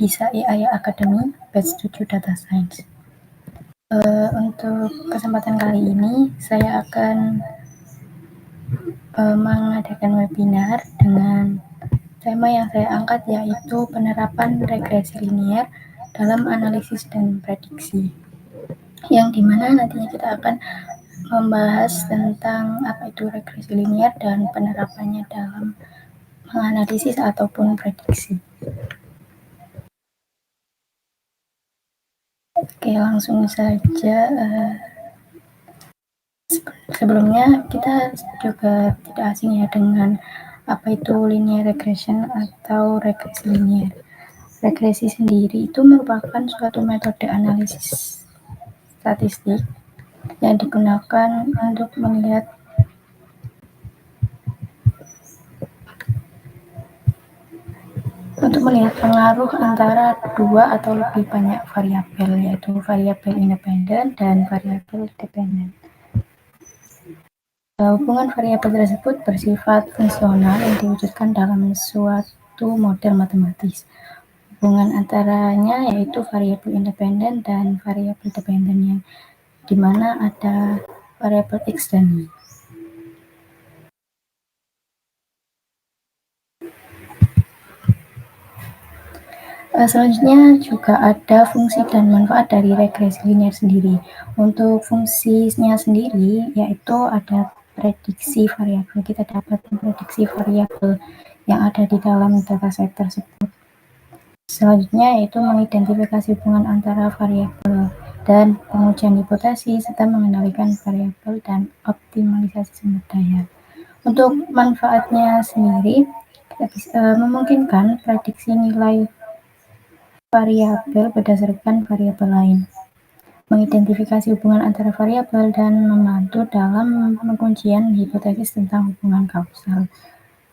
Bisa AI Academy Batch 7 Data Science. Untuk kesempatan kali ini saya akan mengadakan webinar dengan tema yang saya angkat, yaitu penerapan regresi linear dalam analisis dan prediksi, yang dimana nantinya kita akan membahas tentang apa itu regresi linear dan penerapannya dalam menganalisis ataupun prediksi. Oke, langsung saja. Sebelumnya kita juga tidak asing ya dengan apa itu linear regression atau regresi linear. Regresi sendiri itu merupakan suatu metode analisis statistik yang digunakan untuk melihat pengaruh antara dua atau lebih banyak variabel, yaitu variabel independen dan variabel dependen. Hubungan variabel tersebut bersifat fungsional yang diwujudkan dalam suatu model matematis. Hubungan antaranya yaitu variabel independen dan variabel dependen, yang dimana ada variabel X dan Y. Selanjutnya juga ada fungsi dan manfaat dari regresi linear sendiri. Untuk fungsinya sendiri yaitu ada prediksi variabel. Kita dapat memprediksi variabel yang ada di dalam dataset tersebut. Selanjutnya yaitu mengidentifikasi hubungan antara variabel dan pengujian hipotesis, serta mengendalikan variabel dan optimalisasi sumber daya. Untuk manfaatnya sendiri, kita bisa memungkinkan prediksi nilai variabel berdasarkan variabel lain, mengidentifikasi hubungan antara variabel, dan membantu dalam pengujian hipotesis tentang hubungan kausal.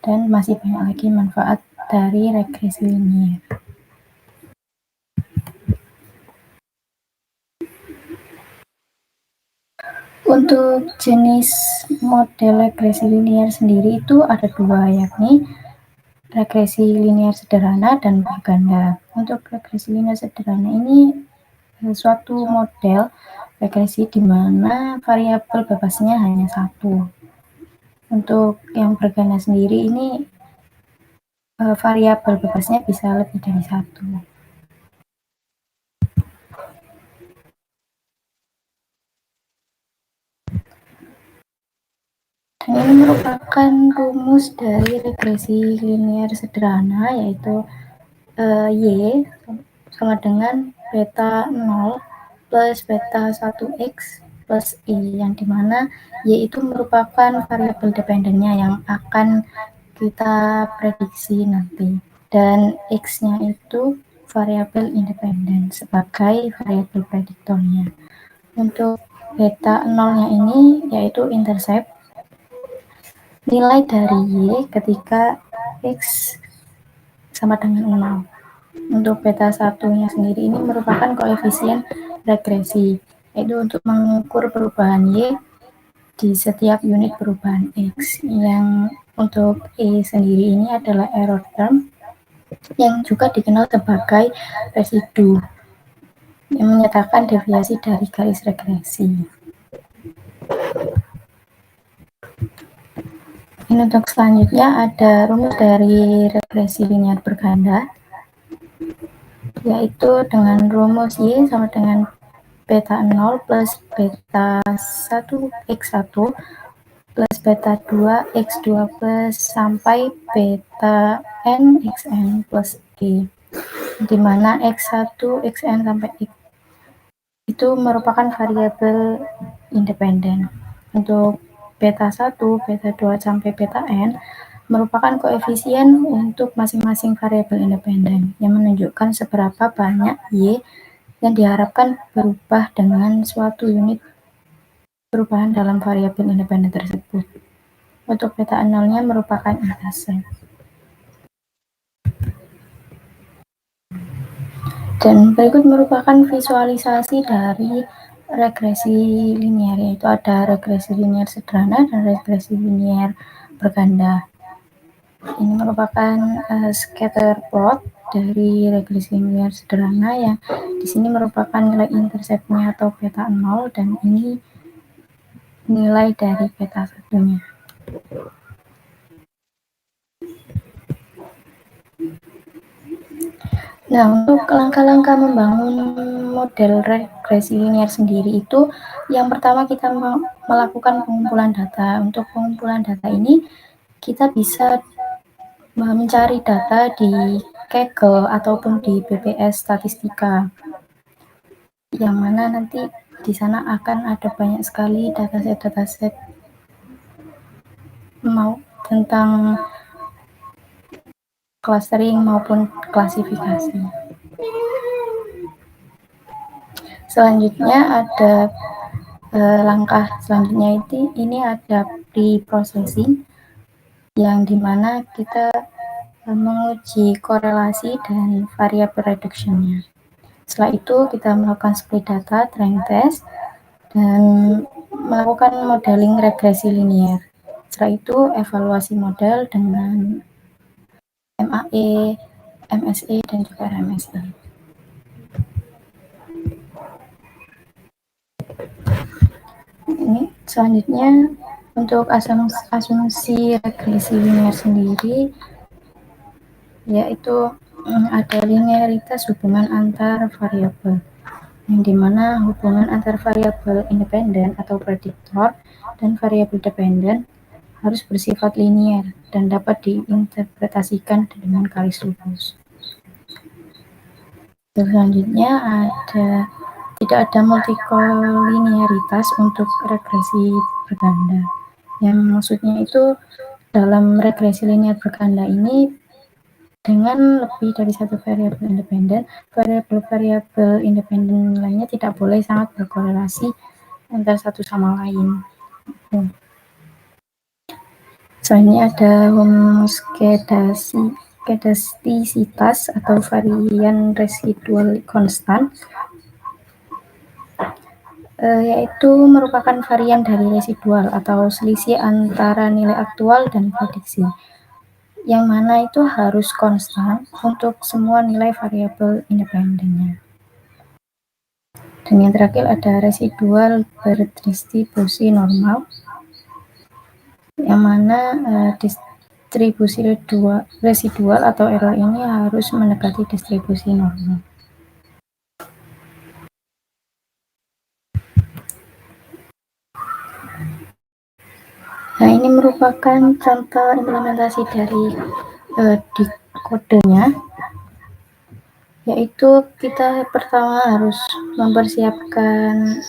Dan masih banyak lagi manfaat dari regresi linear. Untuk jenis model regresi linear sendiri itu ada dua, yakni regresi linear sederhana dan berganda. Untuk regresi linear sederhana ini suatu model regresi di mana variabel bebasnya hanya satu. Untuk yang berganda sendiri ini variabel bebasnya bisa lebih dari satu. Dan ini merupakan rumus dari regresi linear sederhana, yaitu Y sama dengan beta 0 plus beta 1X plus I, yang dimana Y itu merupakan variabel dependennya yang akan kita prediksi nanti, dan X-nya itu variabel independen sebagai variabel prediktornya. Untuk beta 0-nya ini yaitu intercept, nilai dari Y ketika X sama dengan 0. Untuk beta 1-nya sendiri ini merupakan koefisien regresi, yaitu untuk mengukur perubahan Y di setiap unit perubahan X. Yang untuk E sendiri ini adalah error term, yang juga dikenal sebagai residu, yang menyatakan deviasi dari garis regresi. Ini untuk selanjutnya ada rumus dari regresi linear berganda, yaitu dengan rumus Y sama dengan beta 0 plus beta 1x1 plus beta 2x2 plus sampai beta n xn plus E, di mana x1, xn sampai x itu merupakan variabel independen. Untuk beta 1, beta 2 sampai beta n merupakan koefisien untuk masing-masing variabel independen, yang menunjukkan seberapa banyak Y yang diharapkan berubah dengan suatu unit perubahan dalam variabel independen tersebut. Untuk beta 0-nya merupakan intercept. Dan berikut merupakan visualisasi dari regresi linear, yaitu ada regresi linear sederhana dan regresi linear berganda. Ini merupakan scatter plot dari regresi linear sederhana yang di sini merupakan nilai interceptnya atau beta 0 dan ini nilai dari beta 1-nya. Nah, untuk langkah-langkah membangun model regresi linear sendiri itu, yang pertama kita melakukan pengumpulan data. Untuk pengumpulan data ini, kita bisa mencari data di Kaggle ataupun di BPS Statistika, yang mana nanti di sana akan ada banyak sekali dataset mau tentang clustering maupun klasifikasi. Selanjutnya ada langkah selanjutnya ini ada pre-processing, yang dimana kita menguji korelasi dan variable reduction-nya. Setelah itu kita melakukan split data, train test, dan melakukan modeling regresi linear. Setelah itu evaluasi model dengan MAE, MSE, dan juga RMSE. Ini selanjutnya untuk asumsi regresi linear sendiri, yaitu ada linearitas hubungan antar variabel, yang dimana hubungan antar variabel independen atau prediktor dan variabel dependen harus bersifat linear dan dapat diinterpretasikan dengan garis lurus. Selanjutnya tidak ada multikolinearitas untuk regresi berganda. Yang maksudnya itu dalam regresi linear berganda ini dengan lebih dari satu variabel independen, variabel-variabel independen lainnya tidak boleh sangat berkorelasi antara satu sama lain. Selanjutnya ada homoskedastisitas atau varian residual konstan, yaitu merupakan varian dari residual atau selisih antara nilai aktual dan prediksi, yang mana itu harus konstan untuk semua nilai variabel independennya. Dan yang terakhir ada residual berdistribusi normal, yang mana distribusi residual atau error ini harus mendekati distribusi normal. Nah, ini merupakan contoh implementasi dari kodenya, yaitu kita pertama harus mempersiapkan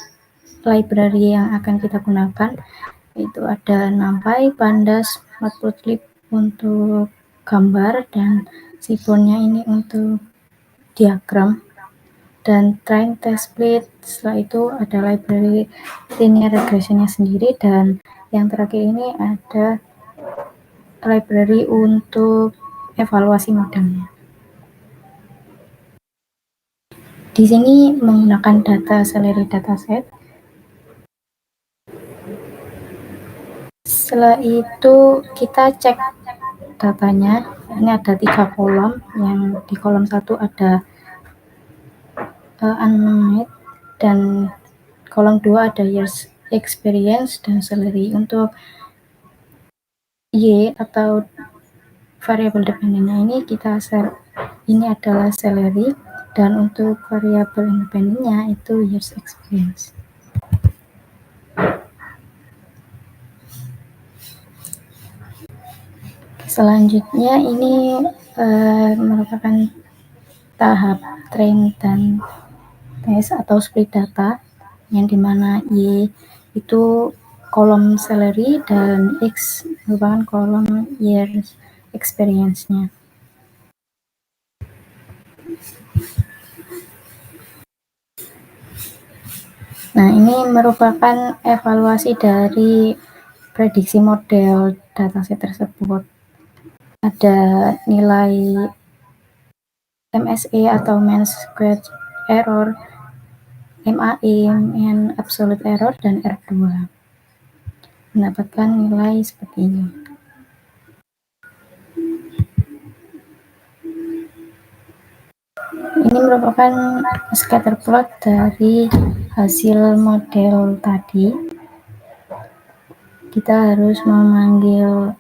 library yang akan kita gunakan, yaitu ada NumPy, Pandas, Matplotlib untuk gambar, dan Seaborn-nya ini untuk diagram, dan train test split. Setelah itu ada library linear regression-nya sendiri, dan yang terakhir ini ada library untuk evaluasi modelnya. Di sini menggunakan data Celery dataset. Setelah itu kita cek datanya. Ini ada 3 kolom, yang di kolom 1 ada unnamed, dan kolom 2 ada years experience dan salary. Untuk Y atau variabel dependennya ini ini adalah salary, dan untuk variabel independennya itu years experience. Selanjutnya ini merupakan tahap train dan test atau split data, yang dimana Y itu kolom salary dan X merupakan kolom years experience-nya. Nah, ini merupakan evaluasi dari prediksi model dataset tersebut. Ada nilai MSE atau mean squared error, MAE, mean absolute error, dan R2. Mendapatkan nilai seperti ini. Ini merupakan scatter plot dari hasil model tadi. Kita harus memanggil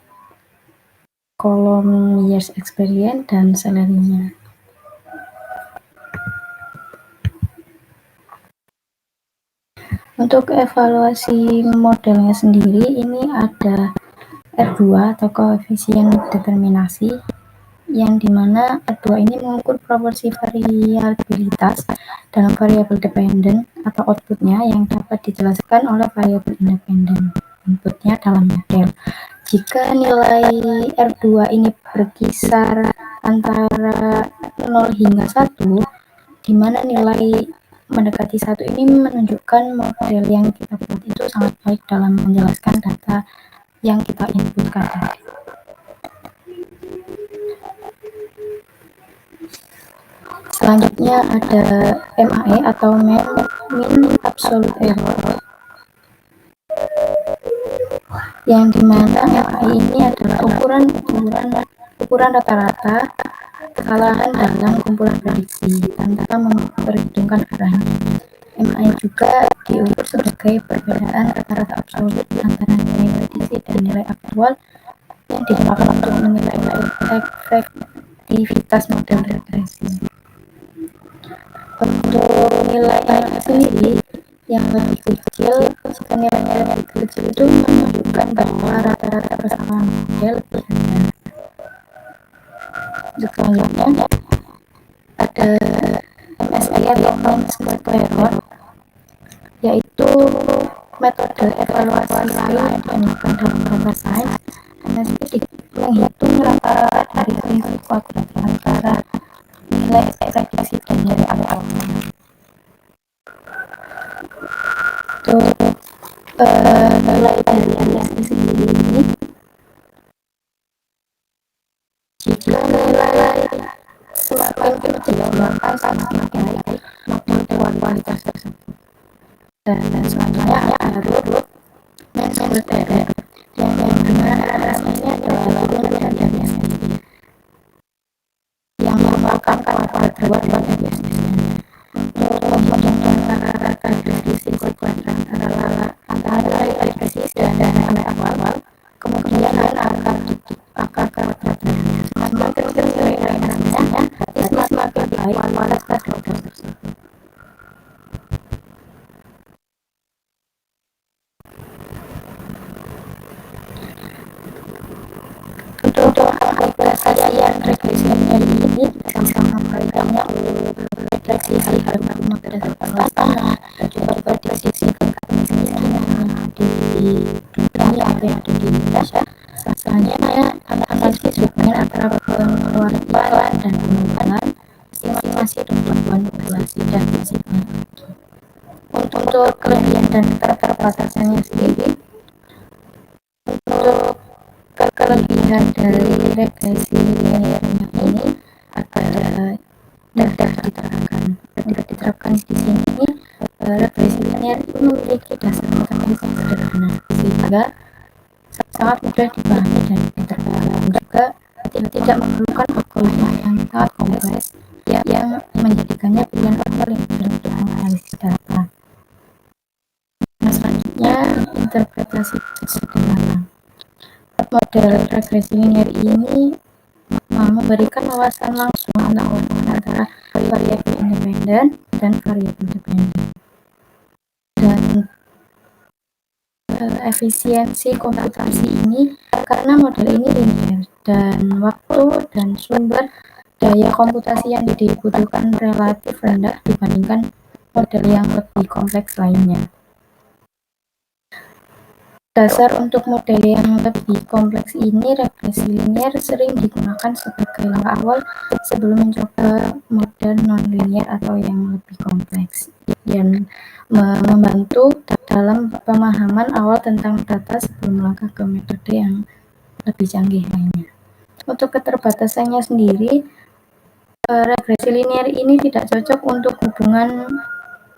kolom years experience dan salary-nya. Untuk evaluasi modelnya sendiri, ini ada R2 atau koefisien determinasi, yang dimana R2 ini mengukur proporsi variabilitas dalam variabel dependen atau outputnya yang dapat dijelaskan oleh variabel independen inputnya dalam model. Jika nilai R2 ini berkisar antara 0 hingga 1, di mana nilai mendekati 1 ini menunjukkan model yang kita buat itu sangat baik dalam menjelaskan data yang kita inputkan tadi. Selanjutnya ada MAE atau mean absolute error, yang dimana MAE ini adalah ukuran rata-rata kesalahan dalam kumpulan prediksi tanpa memperhitungkan arahnya. MAE juga diukur sebagai perbedaan rata-rata absolut antara nilai prediksi dan nilai aktual yang digunakan untuk menilai efektivitas model regresi. Untuk nilai sendiri yang lebih kecil, jika nilai lebih kecil itu menunjukkan bahwa rata-rata kesalahan model lebih rendah. Selanjutnya ada MSI atau mean squared error, yaitu metode evaluasi lain yang digunakan dalam data science. MSI menghitung rata-rata dari selisih kuadrat antara nilai prediksi dan nilai aktual. Untuk nilai dari MSI sendiri ini, jika nilai semakin kecil maka semakin baik model kualitas tersebut. Dan selanjutnya ada mean squared error, yang dimana RSI-nya adalah turun dari MSI yang merupakan kuadrat dari MSI. Untuk menghitung rata-rata prediksi kuadrat antara nilai prediksi dan nilai awal, kemudian akar kuadratnya. Semakin kecil nilai RSI-nya, semakin baik kualitas model tersebut. Untuk aplikasian regresi linear ini bisa memberikannya untuk prediksi harga model depan tanah dan juga prediksi tingkat kemiskinan di dunia yang ada di Indonesia. Selanjutnya analisis hubungan antara pengeluaran dan pengumpulan, estimasi pertumbuhan populasi dan masih banyak lagi. Untuk kelebihan dan keterbatasannya sendiri, untuk kelebihan dari regresi linear ini dapat diterapkan di sini. Regresi linear itu memiliki dasar matematis yang sederhana sehingga sangat mudah dipahami dan diterapkan, juga tidak memerlukan algoritma yang sangat kompleks yang menjadikannya pilihan paling mudah untuk menganalisis data. Nah, selanjutnya interpretasi sederhana. Model regresi linear ini memberikan wawasan langsung antara variabel independen dan variabel dependen, dan efisiensi komputasi ini karena model ini linear dan waktu dan sumber daya komputasi yang dibutuhkan relatif rendah dibandingkan model yang lebih kompleks lainnya. Dasar untuk model yang lebih kompleks ini, regresi linear sering digunakan sebagai langkah awal sebelum mencoba model non-linear atau yang lebih kompleks, dan membantu dalam pemahaman awal tentang data sebelum melangkah ke metode yang lebih canggih lainnya. Untuk keterbatasannya sendiri, regresi linear ini tidak cocok untuk hubungan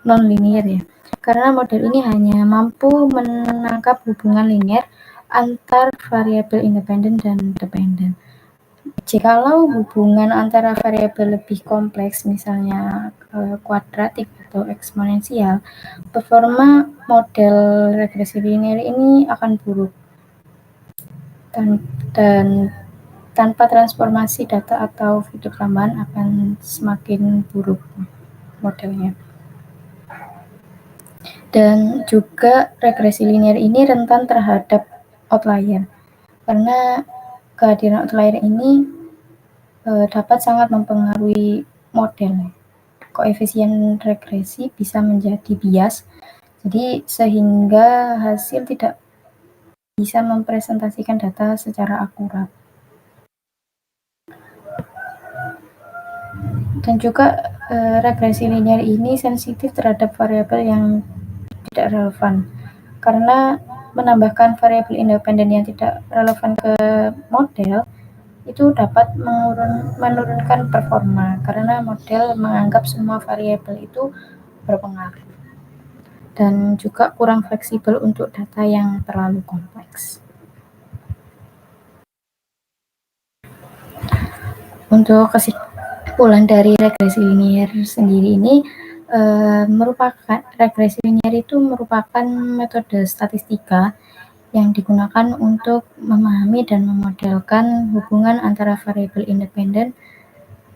non-linear ya, karena model ini hanya mampu menangkap hubungan linear antar variabel independen dan dependen. Jikalau hubungan antara variabel lebih kompleks, misalnya kuadratik atau eksponensial, performa model regresi linear ini akan buruk dan tanpa transformasi data atau fitur tambahan akan semakin buruk modelnya. Dan juga regresi linear ini rentan terhadap outlier, karena kehadiran outlier ini dapat sangat mempengaruhi model. Koefisien regresi bisa menjadi bias, jadi sehingga hasil tidak bisa mempresentasikan data secara akurat. Dan juga regresi linear ini sensitif terhadap variabel yang tidak relevan, karena menambahkan variabel independen yang tidak relevan ke model itu dapat menurunkan performa, karena model menganggap semua variabel itu berpengaruh, dan juga kurang fleksibel untuk data yang terlalu kompleks. Untuk kesimpulan dari regresi linear sendiri ini, regresi linear itu merupakan metode statistika yang digunakan untuk memahami dan memodelkan hubungan antara variabel independen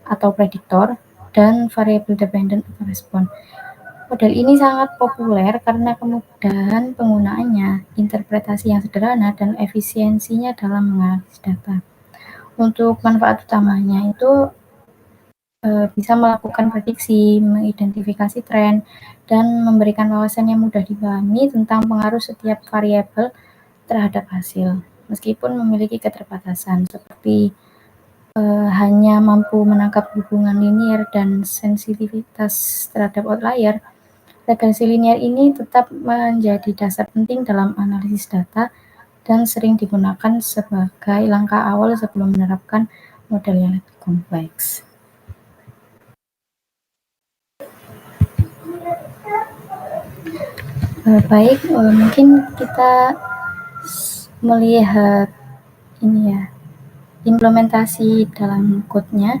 atau prediktor dan variabel dependen atau respon. Model ini sangat populer karena kemudahan penggunaannya, interpretasi yang sederhana, dan efisiensinya dalam menganalisis data. Untuk manfaat utamanya itu bisa melakukan prediksi, mengidentifikasi tren, dan memberikan wawasan yang mudah dipahami tentang pengaruh setiap variabel terhadap hasil, meskipun memiliki keterbatasan seperti hanya mampu menangkap hubungan linear dan sensitivitas terhadap outlier. Regresi linear ini tetap menjadi dasar penting dalam analisis data dan sering digunakan sebagai langkah awal sebelum menerapkan model yang lebih kompleks. Baik, mungkin kita melihat ini ya, implementasi dalam code-nya.